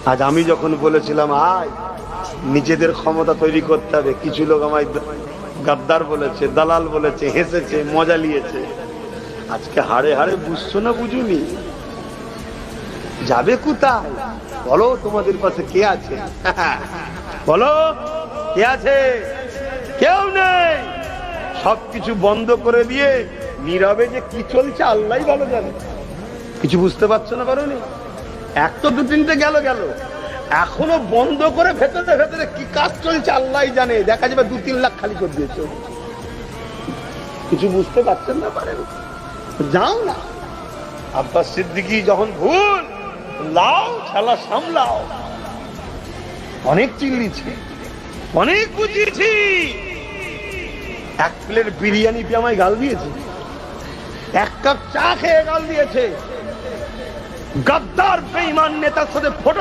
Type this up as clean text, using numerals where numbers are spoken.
আজ আমি যখন বলেছিলাম আয় নিজেদের ক্ষমতা তৈরি করতে হবে, কিছু লোক আমায় গাদ্দার বলেছে, দালাল বলেছে, হেসেছে, মজা নিয়েছে। আজকে হাড়ে হাড়ে বুঝছো না বুঝুনি? যাবে কোথায় বলো? তোমাদের পাশে কে আছে? বলো কে আছে? কেউ নেই। সবকিছু বন্ধ করে দিয়ে নীরবে যে কি চলছে আল্লাহই ভালো জানে। কিছু বুঝতে পারছো না? পারোনি? এক তো দু তিনটে গেল, এখনো বন্ধ করে ভেতরে ভেতরে কি কাজ চলছে আল্লাহই জানে। দেখা যাবে 2-3 লাখ খালি করে দিয়েছে। কিছু বুঝতে পারছেন না? পারেন যাও না। আব্বাস সিদ্দিকী যখন ভুল লাও ছালা সামলাও। অনেক চিল্লিছি, অনেক বুঝিয়েছি। এক প্লেট বিরিয়ানি পেয়ে আমায় গাল দিয়েছে, এক কাপ চা খেয়ে গাল দিয়েছে। গাদ্দার বেঈমান নেতার সাথে ফটো